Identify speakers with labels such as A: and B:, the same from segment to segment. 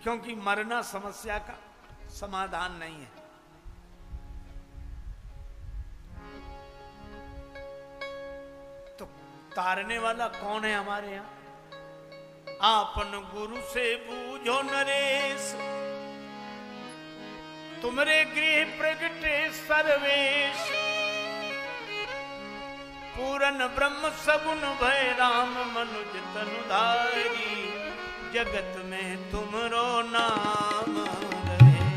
A: क्योंकि मरना समस्या का समाधान नहीं है। तो तारने वाला कौन है हमारे यहां? आपन गुरु से बूझो नरेश, तुमरे गृह प्रगटे सर्वेश। पूरन ब्रह्म सगुन भय राम मनुज तनुधारी, जगत में तुमरो नाम रहे।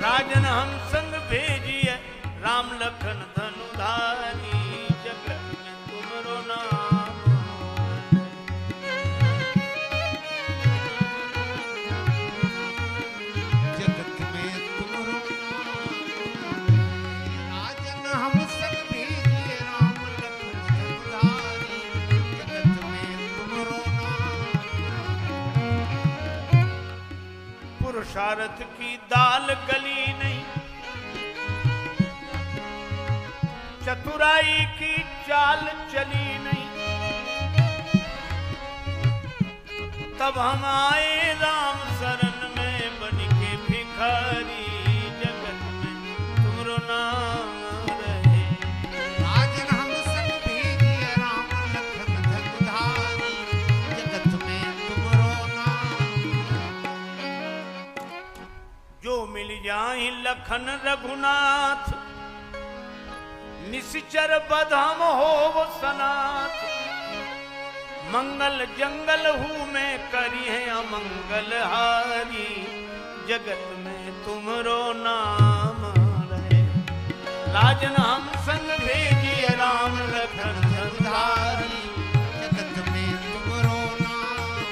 A: राजन हम संग भेजिए, राम लखन धनुधारी, जगत में तुमरो नाम रहे।
B: जगत में तुमरो राजन हम संग भेजिए, राम लखन धनुधारी, जगत में तुमरो
A: पुरुषार्थ की दाल गली नहीं, चतुराई की चाल चली नहीं। तब हम आए राम शरण में, बन के भिखारी, जगत में तुमरो नाम रहे।
B: राजन हम संग भेजिए, राम लखन धनुधारी, जगत में तुमरो नाम।
A: जो मिल जाए लखन रघुनाथ, निश्चर बधाम हो वो सनाथ। मंगल जंगल हूँ मैं करी है अमंगल हारी, जगत में तुमरो नाम रहे। राजन हम संग भेजिए, राम लखन धनुधारी,
B: जगत में तुमरो नाम।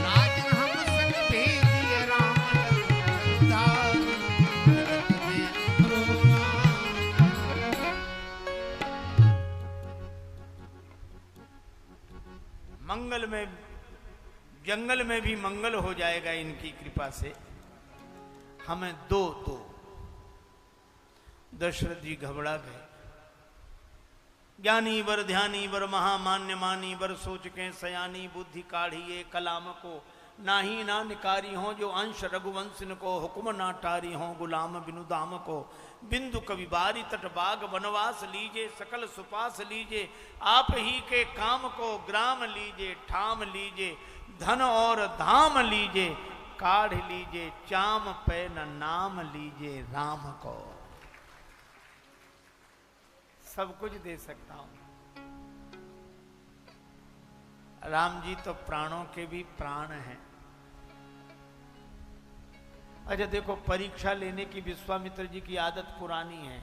B: राजन हम संग भेजिए, राम लखन धनुधारी, जगत में तुमरो नाम।
A: मंगल में जंगल में भी मंगल हो जाएगा इनकी कृपा से। हमें दो दशरथ जी घबरा गए। ज्ञानी वर ध्यानी वर महामान्य मानी, वर सोच के सयानी, बुद्धि काढ़ी ये कलाम को। नाही ना निकारी हो जो अंश रघुवंशन को, हुक्म ना टारी हो गुलाम बिनु दाम को। बिंदु कवि बारी तट बाग वनवास लीजे, सकल सुपास लीजे। आप ही के काम को ग्राम लीजे, ठाम लीजे धन और धाम लीजे। काढ़ लीजे चाम पे न नाम लीजे राम को। सब कुछ दे सकता हूं। राम जी तो प्राणों के भी प्राण हैं। अच्छा देखो, परीक्षा लेने की विश्वामित्र जी की आदत पुरानी है।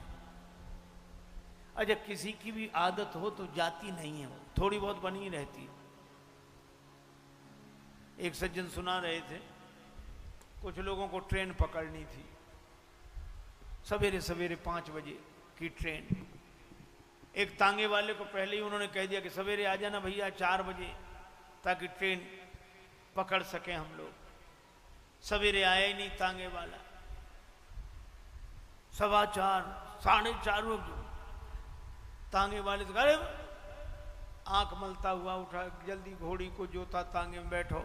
A: अच्छा किसी की भी आदत हो तो जाती नहीं है, वो थोड़ी बहुत बनी ही रहती है। एक सज्जन सुना रहे थे, कुछ लोगों को ट्रेन पकड़नी थी, सवेरे सवेरे 5 बजे की ट्रेन। एक तांगे वाले को पहले ही उन्होंने कह दिया कि सवेरे आ जाना भैया 4 बजे, ताकि ट्रेन पकड़ सके हम लोग। सवेरे आया ही नहीं तांगे वाला। 4:15 4:30 हो गए। तांगे वाले से अरे आंख मलता हुआ उठा, जल्दी घोड़ी को जोता, तांगे में बैठो।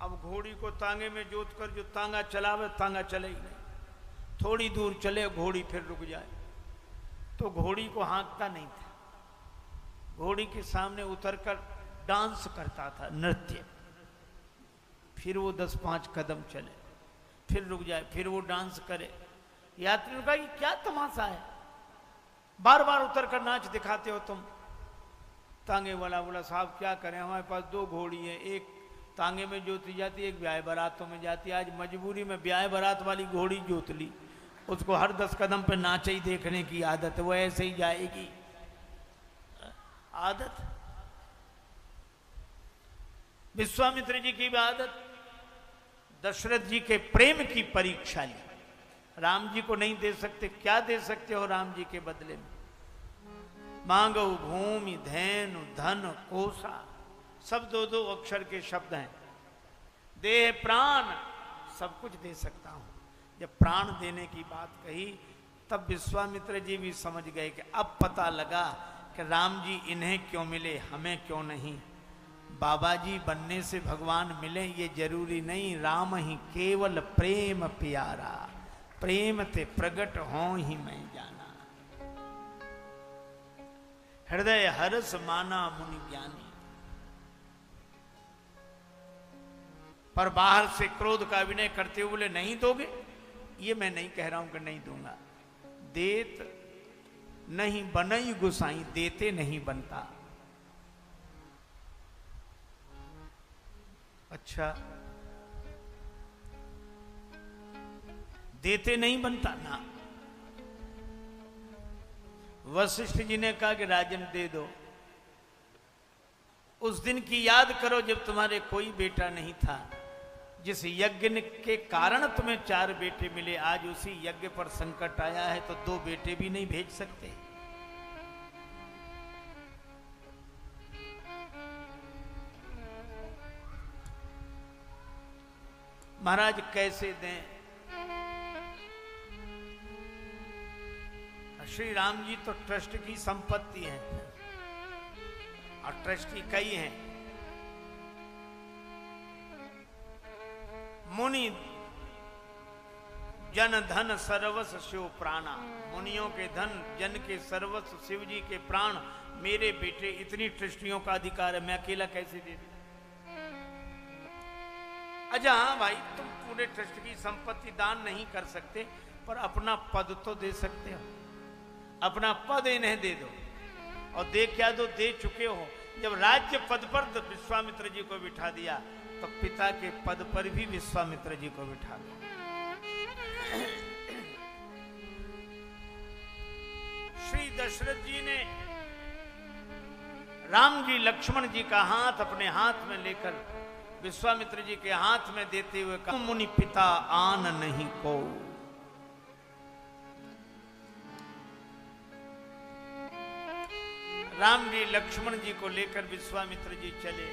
A: अब घोड़ी को तांगे में जोत कर जो तांगा चलावे, तांगा चले ही नहीं। थोड़ी दूर चले घोड़ी फिर रुक जाए, तो घोड़ी को हाँकता नहीं था। घोड़ी के सामने उतरकर डांस करता था, नृत्य। फिर वो 10-5 कदम चले, फिर रुक जाए, फिर वो डांस करे। यात्री ने कहा कि क्या तमाशा है, बार बार उतर कर नाच दिखाते हो तुम। तांगे वाला बोला साहब क्या करें, हमारे पास 2 घोड़ी है, एक तांगे में जोती जाती है, एक ब्याह बारातों में जाती है। आज मजबूरी में ब्याह बारात वाली घोड़ी जोत ली। उसको हर 10 कदम पे नाच ही देखने की आदत है, वो ऐसे ही जाएगी। आदत विश्वामित्र जी की भी आदत। दशरथ जी के प्रेम की परीक्षा ली। राम जी को नहीं दे सकते, क्या दे सकते हो राम जी के बदले में? मांगो भूमि धैनु धन कोसा, सब 2-2 अक्षर के शब्द हैं। देह प्राण, सब कुछ दे सकता हूं। जब प्राण देने की बात कही तब विश्वामित्र जी भी समझ गए कि अब पता लगा कि राम जी इन्हें क्यों मिले, हमें क्यों नहीं। बाबा जी बनने से भगवान मिले ये जरूरी नहीं, राम ही केवल प्रेम प्यारा, प्रेम ते प्रगट हो ही मैं जाना। हृदय हर्ष माना मुनि ज्ञानी। पर बाहर से क्रोध का अभिनय करते हुए बोले नहीं दोगे, ये मैं नहीं कह रहा हूं कि नहीं दूंगा। देत नहीं बनई गुसाई, देते नहीं बनता। अच्छा, देते नहीं बनता ना। वशिष्ठ जी ने कहा कि राजन दे दो। उस दिन की याद करो जब तुम्हारे कोई बेटा नहीं था, जिस यज्ञ के कारण तुम्हें 4 बेटे मिले। आज उसी यज्ञ पर संकट आया है तो 2 बेटे भी नहीं भेज सकते। महाराज कैसे दें? श्री राम जी तो ट्रस्ट की संपत्ति है और ट्रस्टी कई हैं। मुनि जन धन सर्वस्व शिव प्राणा। मुनियों के धन, जन के सर्वस्व, शिव जी के प्राण मेरे बेटे। इतनी ट्रस्टियों का अधिकार है, मैं अकेला कैसे दे दूं? अच्छा हाँ भाई, तुम पूरे ट्रस्ट की संपत्ति दान नहीं कर सकते, पर अपना पद तो दे सकते हो। अपना पद इन्हें दे दो। और दे क्या दो, दे चुके हो। जब राज्य पद पर विश्वामित्र जी को बिठा दिया तो पिता के पद पर भी विश्वामित्र जी को बिठा दिया। श्री दशरथ जी ने राम जी लक्ष्मण जी का हाथ अपने हाथ में लेकर विश्वामित्र जी के हाथ में देते हुए कहा, मुनि पिता आन नहीं को। राम जी लक्ष्मण जी को लेकर विश्वामित्र जी चले।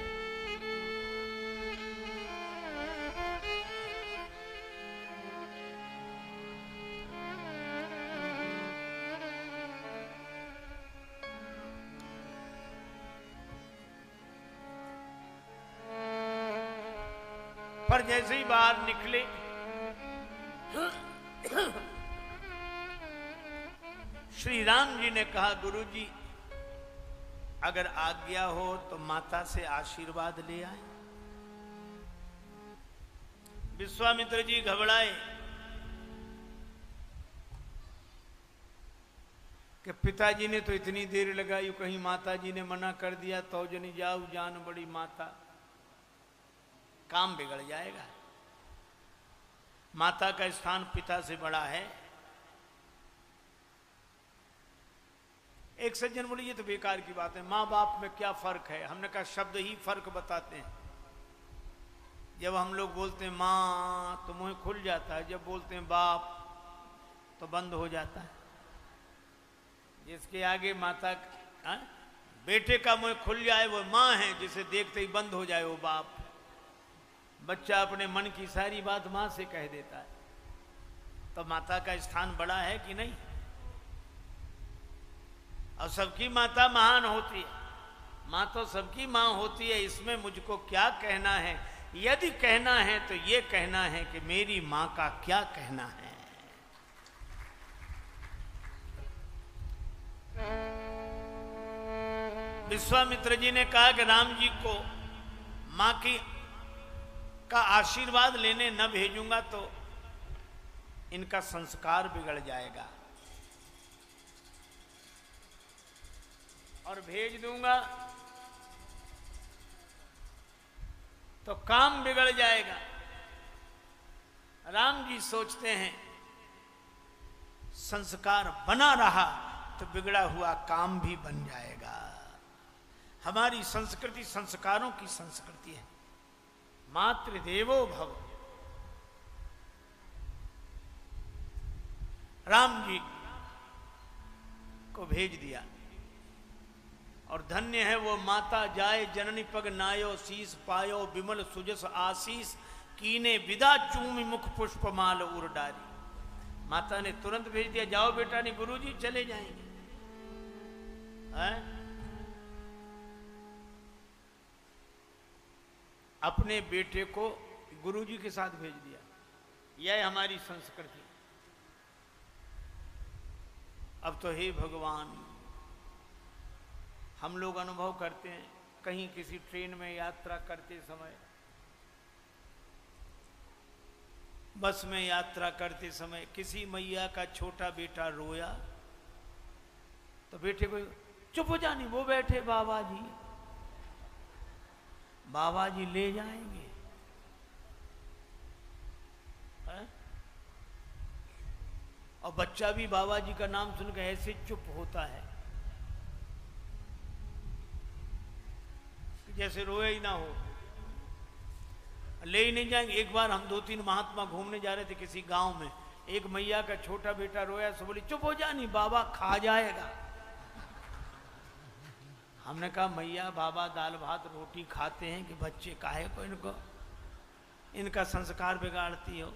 A: पर जैसे ही बाहर निकले श्री राम जी ने कहा, गुरुजी अगर आज्ञा हो तो माता से आशीर्वाद ले आए। विश्वामित्र जी घबराए कि पिताजी ने तो इतनी देर लगाई, कहीं माता जी ने मना कर दिया तो जनी जाऊ जान बड़ी माता, काम बिगड़ जाएगा। माता का स्थान पिता से बड़ा है। एक सज्जन बोले ये तो बेकार की बात है, माँ बाप में क्या फर्क है? हमने कहा शब्द ही फर्क बताते हैं। जब हम लोग बोलते हैं माँ तो मुंह खुल जाता है, जब बोलते हैं बाप तो बंद हो जाता है। जिसके आगे माता बेटे का मुंह खुल जाए वो माँ है, जिसे देखते ही बंद हो जाए वो बाप। बच्चा अपने मन की सारी बात माँ से कह देता है। तो माता का स्थान बड़ा है कि नहीं? और सबकी माता महान होती है। माँ तो सबकी माँ होती है। इसमें मुझको क्या कहना है? यदि कहना है तो ये कहना है कि मेरी माँ का क्या कहना है। विश्वामित्र जी ने कहा कि राम जी को माँ की का आशीर्वाद लेने न भेजूंगा तो इनका संस्कार बिगड़ जाएगा, और भेज दूंगा तो काम बिगड़ जाएगा। राम जी सोचते हैं संस्कार बना रहा तो बिगड़ा हुआ काम भी बन जाएगा। हमारी संस्कृति संस्कारों की संस्कृति है। मातृदेवो भव। राम जी को भेज दिया, और धन्य है वो माता जाए जननी पग नायो, शीस पायो विमल सुजस आशीष, कीने विदा चूमि मुख पुष्पमाल उर डारी। माता ने तुरंत भेज दिया, जाओ बेटा, नहीं गुरुजी चले जाएंगे। है? अपने बेटे को गुरुजी के साथ भेज दिया। यह हमारी संस्कृति। अब तो हे भगवान, हम लोग अनुभव करते हैं, कहीं किसी ट्रेन में यात्रा करते समय, बस में यात्रा करते समय किसी मैया का छोटा बेटा रोया तो बेटे को चुप हो जानी, वो बैठे बाबा जी, बाबा जी ले जाएंगे। है? और बच्चा भी बाबा जी का नाम सुनकर ऐसे चुप होता है जैसे रोए ही ना हो, ले ही नहीं जाएंगे। एक बार हम 2-3 महात्मा घूमने जा रहे थे किसी गांव में, एक मैया का छोटा बेटा रोया, सो बोली चुप हो जानी, बाबा खा जाएगा। हमने कहा मैया बाबा दाल भात रोटी खाते हैं कि बच्चे काहे को इनका संस्कार बिगाड़ती हो,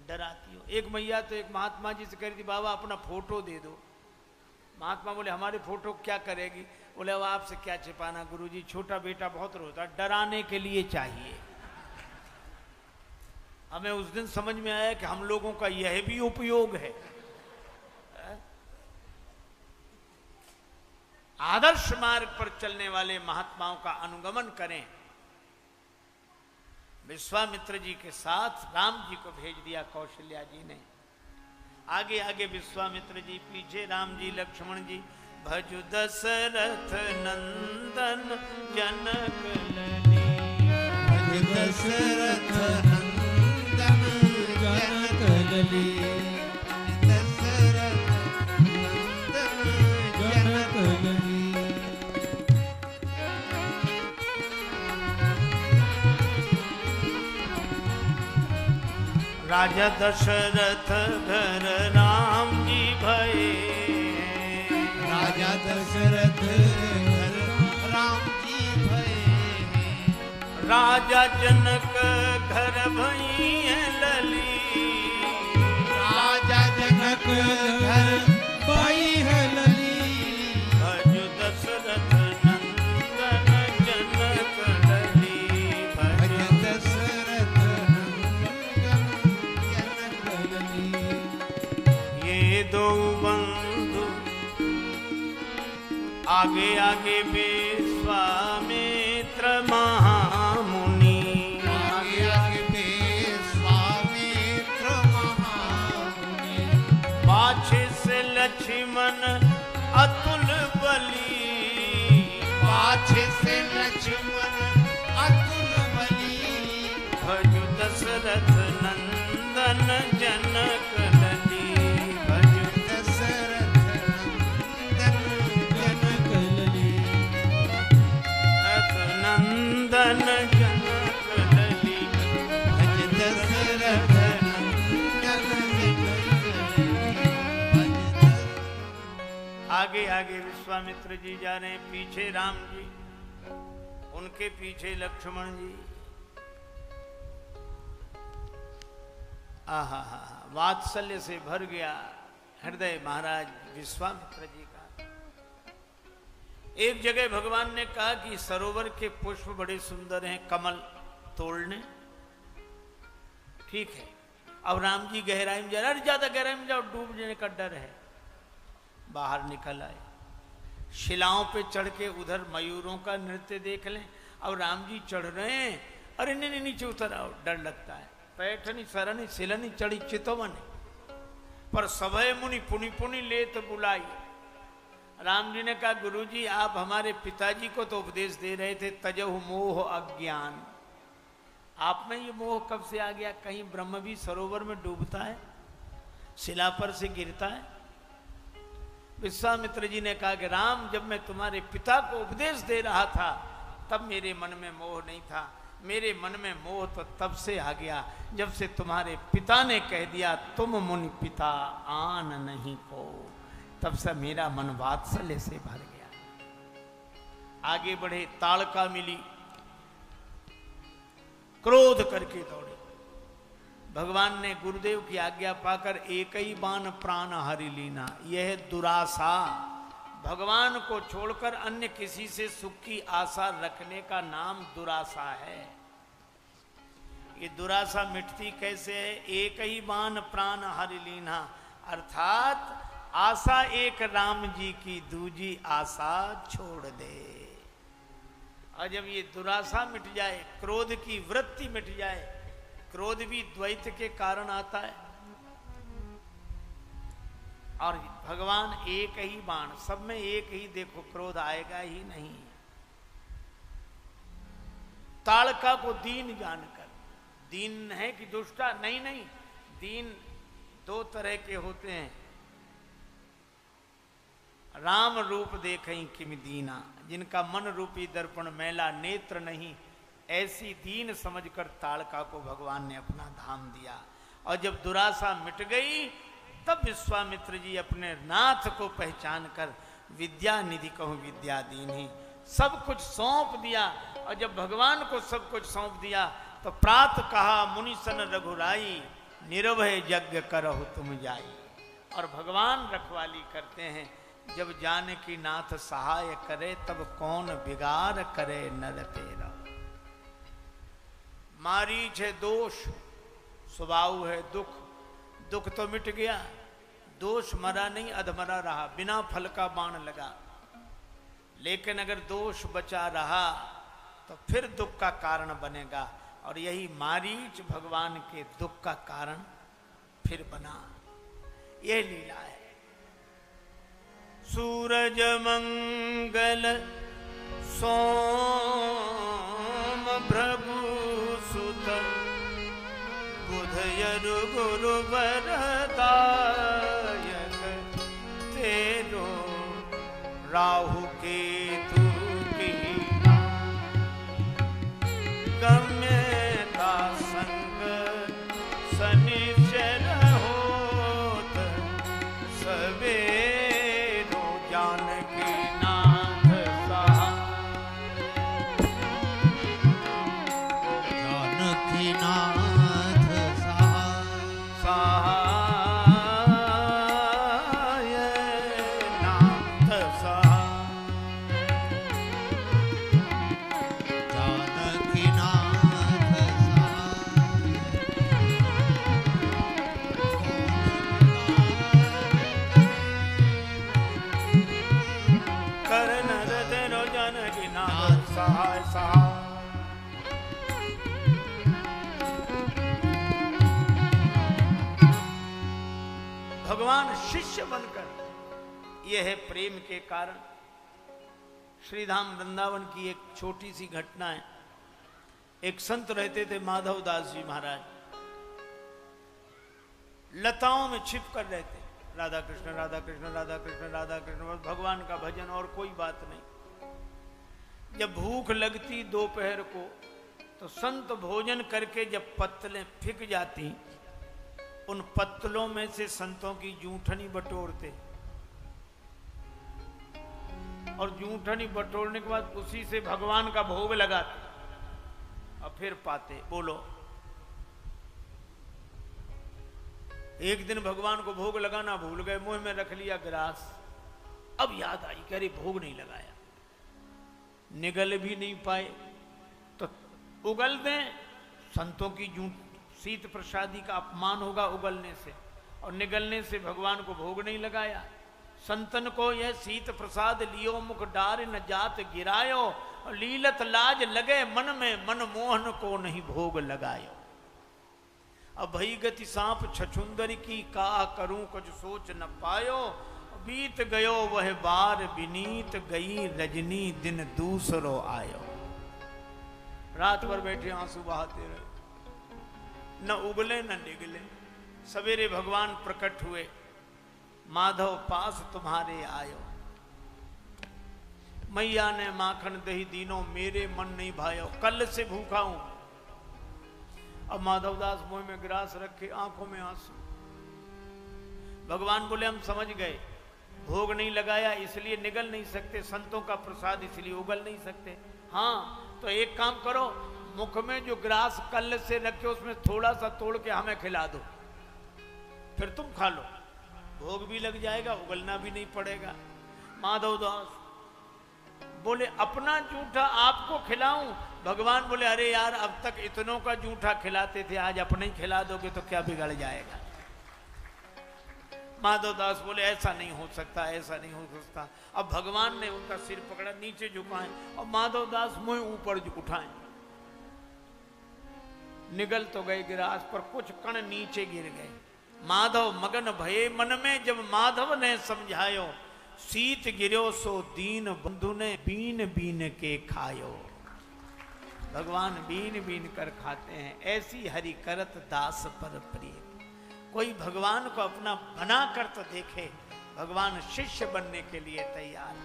A: डराती हो। एक मैया तो एक महात्मा जी से कह रही थी, बाबा अपना फोटो दे दो। महात्मा बोले हमारे फोटो क्या करेगी? बोले वो आपसे क्या छिपाना गुरुजी, छोटा बेटा बहुत रोता, डराने के लिए चाहिए। हमें उस दिन समझ में आया कि हम लोगों का यह भी उपयोग है। आदर्श मार्ग पर चलने वाले महात्माओं का अनुगमन करें। विश्वामित्र जी के साथ राम जी को भेज दिया कौशल्या जी ने। आगे आगे विश्वामित्र जी, पीछे राम जी लक्ष्मण जी। भजु दशरथ नंदन जनक लनी,
B: भज दशरथ नंदन जनक लनी, दशरथ नंदन जनक लनी।
A: राजा दशरथ घर राम जी भये,
B: राजा दशरथ घर राम जी भये,
A: राजा जनक घर भई लली,
B: राजा जनक घर भई लली।
A: भज दशरथ नंदन जनक लली,
B: भज दशरथ नंदन जनक लली।
A: ये दो बंधु आगे आगे विश्वामित्र महामुनि,
B: आगे आगे विश्वामित्र महामुनि,
A: पाछे से लक्ष्मण अतुल बली,
B: पाछे से लक्ष्मण अतुल बली।
A: भजु दशरथ नंदन जनक लली, भजु
B: दशरथ नंदन जनक लली,
A: नंदन जनक लली,
B: भज दशरथ नंदन जनक लली।
A: आगे आगे विश्वामित्र जी जा रहे हैं, पीछे राम जी, उनके पीछे लक्ष्मण जी। आहा हा, वात्सल्य से भर गया हृदय महाराज विश्वामित्र जी का। एक जगह भगवान ने कहा कि सरोवर के पुष्प बड़े सुंदर हैं, कमल तोड़ने। ठीक है, अब राम जी गहराई में जा रहे, अरे ज्यादा गहराई में जाओ डूब जाने का डर है। बाहर निकल आए, शिलाओं पे चढ़ के उधर मयूरों का नृत्य देख लें। अब राम जी चढ़ रहे हैं, अरे नहीं नीचे उतर आओ, डर लगता है। पैठनी सरनी सिलनी चढ़ी चितवन, पर सभय मुनि पुनि पुनि ले तो बुलाई। राम जी ने कहा गुरुजी आप हमारे पिताजी को तो उपदेश दे रहे थे, तजहु मोह अज्ञान, आप में ये मोह कब से आ गया? कहीं ब्रह्म भी सरोवर में डूबता है, शिला पर से गिरता है? विश्वामित्र जी ने कहा कि राम जब मैं तुम्हारे पिता को उपदेश दे रहा था तब मेरे मन में मोह नहीं था, मेरे मन में मोह तो तब से आ गया जब से तुम्हारे पिता ने कह दिया तुम मुनि पिता आन नहीं को, तब से मेरा मन वात्सल्य से भर गया। आगे बढ़े, ताड़का मिली, क्रोध करके दौड़े। भगवान ने गुरुदेव की आज्ञा पाकर एक ही बाण प्राण हरि लीना। यह दुराशा, भगवान को छोड़कर अन्य किसी से सुख की आशा रखने का नाम दुराशा है। ये दुराशा मिटती कैसे है? एक ही बाण प्राण हरि लीना, अर्थात आशा एक राम जी की, दूजी आशा छोड़ दे। और जब ये दुराशा मिट जाए, क्रोध की वृत्ति मिट जाए, क्रोध भी द्वैत के कारण आता है, और भगवान एक ही बाण, सब में एक ही, देखो क्रोध आएगा ही नहीं। ताड़का को दीन जानकर, दीन है कि दुष्टा? नहीं नहीं, दीन दो तरह के होते हैं। राम रूप देखें किम दीना, जिनका मन रूपी दर्पण मैला नेत्र नहीं, ऐसी दीन समझकर ताड़का को भगवान ने अपना धाम दिया। और जब दुराशा मिट गई, तब विश्वामित्र जी अपने नाथ को पहचान कर विद्या निधि कहूं विद्या दीनी, सब कुछ सौंप दिया। और जब भगवान को सब कुछ सौंप दिया, तो प्रात कहा मुनि सन रघुराई, निरभय यज्ञ करहु तुम जाई। और भगवान रखवाली करते हैं, जब जानकी नाथ सहाय करे, तब कौन बिगाड़ करे नर तेरा। मारीच है दोष, स्वभाव है दुख, दुख तो मिट गया, दोष मरा नहीं, अधमरा रहा, बिना फल का बाण लगा। लेकिन अगर दोष बचा रहा तो फिर दुख का कारण बनेगा, और यही मारीच भगवान के दुख का कारण फिर बना। यह लीला है। सूरज मंगल सोम भृगु सुत, बुधयरु गुरु वरदायक, तेरो राहु केतु की गम्यता संग, शनिचर होत सवेरो, जानकी नाथ
B: जानकी नाथ
A: सहाय, नाथ
B: जानकी नाथ
A: करण तेरो, जानकी नाथ सहाय सहाय। भगवान शिष्य बनकर, यह है प्रेम के कारण। श्रीधाम वृंदावन की एक छोटी सी घटना है। एक संत रहते थे माधव दास जी महाराज, लताओं में छिप कर रहते, राधा कृष्ण राधा कृष्ण राधा कृष्ण राधा कृष्ण, बस भगवान का भजन और कोई बात नहीं। जब भूख लगती दोपहर को, तो संत भोजन करके जब पत्तलें फिक जाती, उन पत्तलों में से संतों की जूठनी बटोरते, और जूठनी बटोरने के बाद उसी से भगवान का भोग लगाते, और फिर पाते। बोलो, एक दिन भगवान को भोग लगाना भूल गए, मुंह में रख लिया गिलास, अब याद आई कि अरे भोग नहीं लगाया, निगल भी नहीं पाए, तो उगल दें, संतों की जूठ शीत प्रसादी का अपमान होगा उगलने से, और निगलने से भगवान को भोग नहीं लगाया। संतन को यह शीत प्रसाद लियो, मुख डार न जात गिरायो, और लीलत लाज लगे मन में, मन मोहन को नहीं भोग लगायो। अब भई गति सांप छछुंदर की, का करूं कुछ सोच न पायो, बीत गयो वह बार विनीत, गई रजनी दिन दूसरो आयो। रात भर बैठे आंसू बहाते रहे, न उगले न निगले। सवेरे भगवान प्रकट हुए, माधव पास तुम्हारे आयो, मैया ने माखन दही दीनो, मेरे मन नहीं भायो, कल से भूखा हूं। अब माधवदास मुंह में गिलास रखे, आंखों में आंसू। भगवान बोले हम समझ गए, भोग नहीं लगाया इसलिए निगल नहीं सकते, संतों का प्रसाद इसलिए उगल नहीं सकते। हाँ तो एक काम करो, मुख में जो ग्रास कल से रखे उसमें थोड़ा सा तोड़ के हमें खिला दो, फिर तुम खा लो, भोग भी लग जाएगा, उगलना भी नहीं पड़ेगा। माधव दास बोले अपना जूठा आपको खिलाऊं? भगवान बोले अरे यार अब तक इतनों का जूठा खिलाते थे, आज अपने ही खिला दोगे तो क्या बिगड़ जाएगा। माधव दास बोले ऐसा नहीं हो सकता, ऐसा नहीं हो सकता। अब भगवान ने उनका सिर पकड़ा, नीचे झुकाए और माधव दास मुंह ऊपर उठाए, निगल तो गए गिरास पर कुछ कण नीचे गिर गए। माधव मगन भये मन में, जब माधव ने समझायो, सीत गिरो सो दीन बंधु ने बीन बीन के खायो। भगवान बीन बीन कर खाते हैं, ऐसी हरि करत दास पर प्रिय। कोई भगवान को अपना बना कर तो देखे, भगवान शिष्य बनने के लिए तैयार,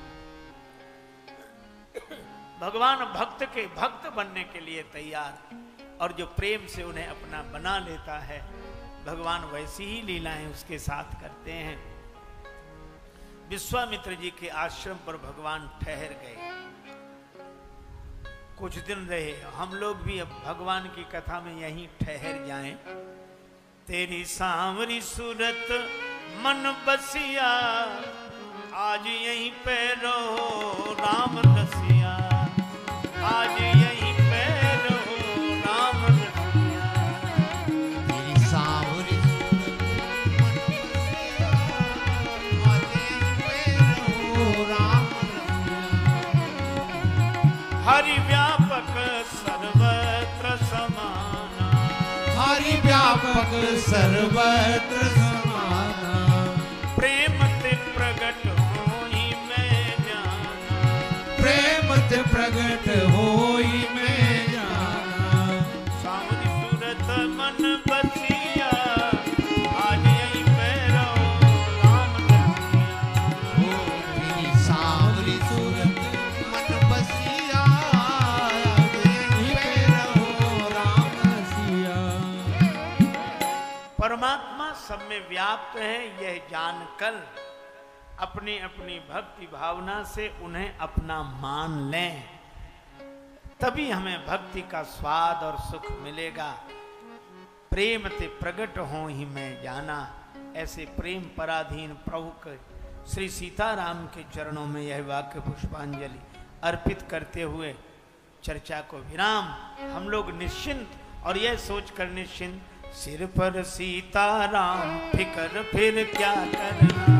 A: भगवान भक्त के भक्त बनने के लिए तैयार, और जो प्रेम से उन्हें अपना बना लेता है भगवान वैसी ही लीलाएं उसके साथ करते हैं। विश्वामित्र जी के आश्रम पर भगवान ठहर गए, कुछ दिन रहे। हम लोग भी अब भगवान की कथा में यहीं ठहर जाएं। तेरी सांवरी सूरत मन बसिया, आज यहीं पे रहो राम रसिया, आज यहीं पे रहो राम रसिया।
B: तेरी सांवरी सूरत मन बसिया, आज यहीं पे रहो राम रसिया।
A: हरि व्यापक सर्वत्र समाना,
B: हरि व्यापक सर्वत्र समाना।
A: प्रेम ते प्रगट होई मैं जाना,
B: प्रेम ते प्रगट होई मैं जाना।
A: सांवरी सूरत मन बसिया, आज यहीं पे रहो राम रसिया।
B: तेरी सांवरी सूरत मन बसिया, आज यहीं पे रहो राम रसिया।
A: परमात्मा सब में व्याप्त है, यह जानकर अपनी अपनी भक्ति भावना से उन्हें अपना मान लें, तभी हमें भक्ति का स्वाद और सुख मिलेगा। प्रेम ते प्रगट हो ही मैं जाना, ऐसे प्रेम पराधीन प्रभु के श्री सीताराम के चरणों में यह वाक्य पुष्पांजलि अर्पित करते हुए चर्चा को विराम। हम लोग निश्चिंत और यह सोचकर निश्चिंत, सिर पर सीताराम फिकर फिर क्या करना,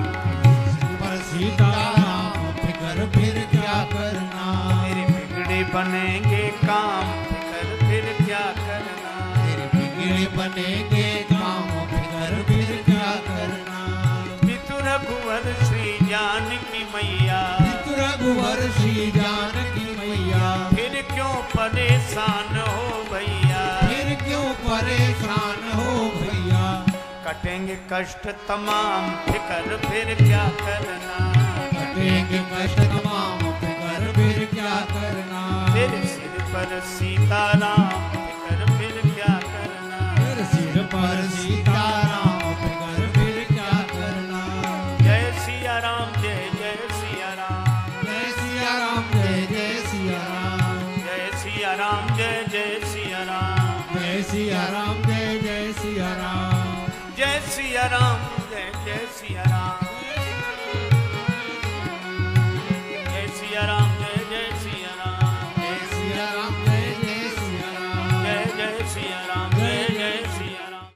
B: सिर पर सीताराम फिकर फिर क्या करना।
A: तेरे बिगड़े बनेंगे काम फिकर फिर क्या करना,
B: तेरे बिगड़े बनेंगे काम फिकर फिर क्या करना।
A: पितु रघुवर श्री जानकी मैया,
B: पितु रघुवर श्री जानकी मैया,
A: फिर क्यों परेशान हो भैया,
B: फिर क्यों परेशान हो भैया।
A: कटेंगे कष्ट तमाम फिकर फिर क्या करना,
B: कटेंगे कष्ट तमाम फिकर फिर क्या करना।
A: तेरे सिर पर सीताराम फिकर फिर क्या करना,
B: तेरे सिर पर सीताराम फिकर फिर क्या करना।
A: जय सिया राम जय जय सिया राम,
B: जय सिया राम जय जय सिया राम,
A: जय सिया राम जय जय सिया राम,
B: जय सिया राम जय जय सिया राम,
A: जय सिया राम जय जय सिया राम।